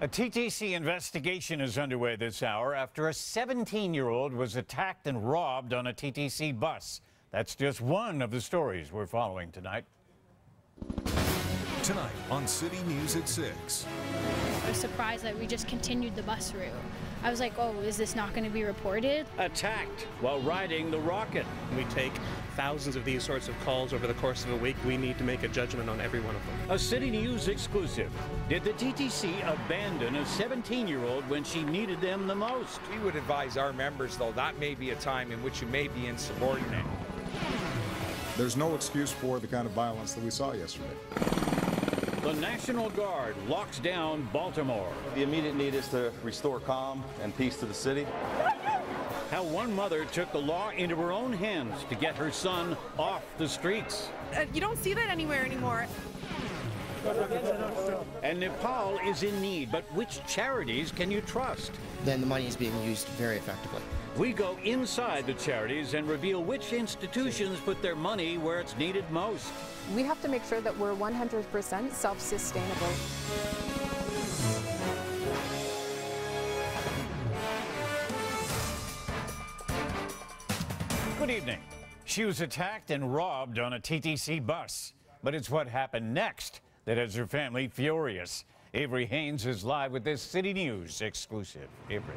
A TTC investigation is underway this hour after a 17-year-old was attacked and robbed on a TTC bus. That's just one of the stories we're following tonight. Tonight on City News at 6. I was surprised that we just continued the bus route. I was like, oh, is this not going to be reported? Attacked while riding the rocket. We take thousands of these sorts of calls over the course of a week. We need to make a judgment on every one of them. A City News exclusive. Did the TTC abandon a 17-year-old when she needed them the most? We would advise our members, though, that may be a time in which you may be insubordinate. There's no excuse for the kind of violence that we saw yesterday. The National Guard locks down Baltimore. The immediate need is to restore calm and peace to the city. How one mother took the law into her own hands to get her son off the streets. You don't see that anywhere anymore. And Nepal is in need, but which charities can you trust? Then the money is being used very effectively. We go inside the charities and reveal which institutions put their money where it's needed most. We have to make sure that we're 100% self-sustainable. Good evening. She was attacked and robbed on a TTC bus. But it's what happened next that has her family furious. Avery Haynes is live with this City News exclusive. Avery.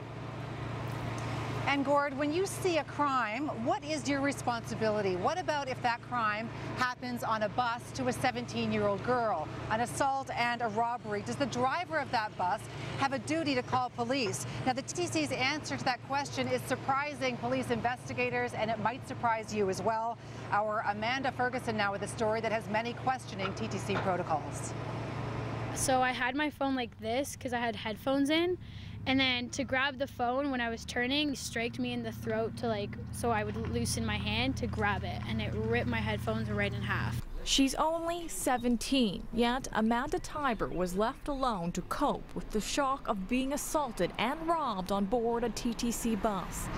And Gord, when you see a crime, what is your responsibility? What about if that crime happens on a bus to a 17-year-old girl, an assault and a robbery? Does the driver of that bus have a duty to call police? Now, the TTC's answer to that question is surprising police investigators, and it might surprise you as well. Our Amanda Ferguson now with a story that has many questioning TTC protocols. So I had my phone like this because I had headphones in. And then to grab the phone when I was turning, he striked me in the throat so I would loosen my hand to grab it, and it ripped my headphones right in half. She's only 17, yet Amanda Tiber was left alone to cope with the shock of being assaulted and robbed on board a TTC bus.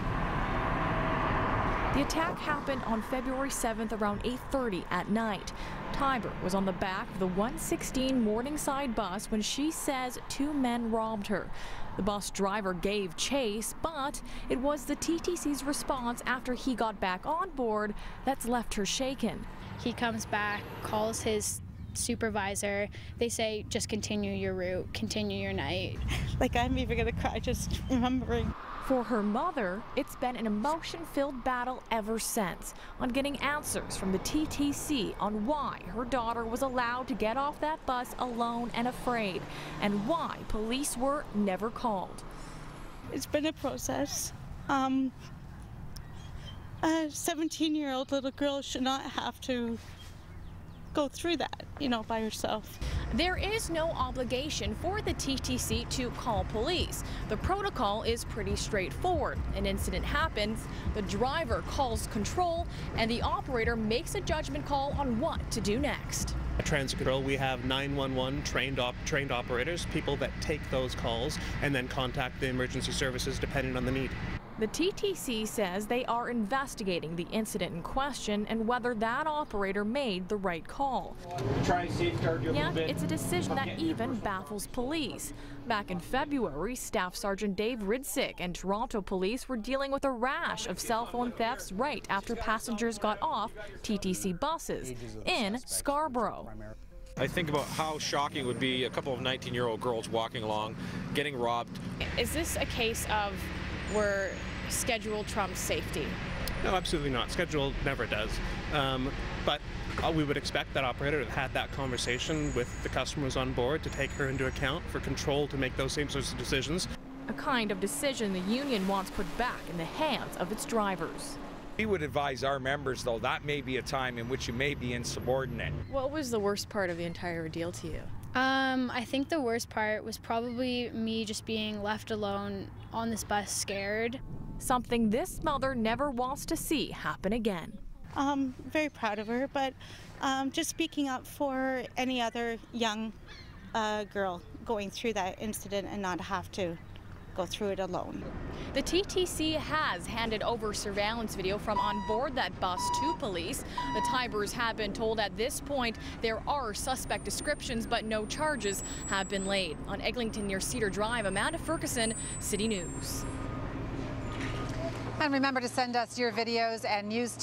The attack happened on February 7th around 8:30 at night. Tiber was on the back of the 116 Morningside bus when she says two men robbed her. The bus driver gave chase, but it was the TTC's response after he got back on board that's left her shaken. He comes back, calls his supervisor. They say, just continue your route, continue your night. Like, I'm even gonna cry just remembering. For her mother, it's been an emotion-filled battle ever since on getting answers from the TTC on why her daughter was allowed to get off that bus alone and afraid, and why police were never called. It's been a process. A 17-year-old little girl should not have to go through that, by herself. There is no obligation for the TTC to call police. The protocol is pretty straightforward. An incident happens, the driver calls control, and the operator makes a judgment call on what to do next. At Transit Control, we have 911 trained operators, people that take those calls and then contact the emergency services depending on the need. The TTC says they are investigating the incident in question and whether that operator made the right call. Try to safeguard you a little bit. Yet it's a decision that even baffles police. Back in February, Staff Sergeant Dave Ridsick and Toronto police were dealing with a rash of cell phone thefts right after passengers got off TTC buses in Scarborough. I think about how shocking it would be a couple of 19-year-old girls walking along, getting robbed. Is this a case of where schedule trumps safety? No, absolutely not. Schedule never does. But we would expect that operator to have had that conversation with the customers on board to take her into account for control to make those same sorts of decisions. A kind of decision the union wants put back in the hands of its drivers. We would advise our members, though, that may be a time in which you may be insubordinate. What was the worst part of the entire ordeal to you? I think the worst part was probably me just being left alone on this bus scared. Something this mother never wants to see happen again. Very proud of her, but just speaking up for any other young girl going through that incident and not have to go through it alone. The TTC has handed over surveillance video from on board that bus to police. The Tybers have been told at this point there are suspect descriptions, but no charges have been laid. On Eglinton near Cedar Drive, Amanda Ferguson, City News. And remember to send us your videos and news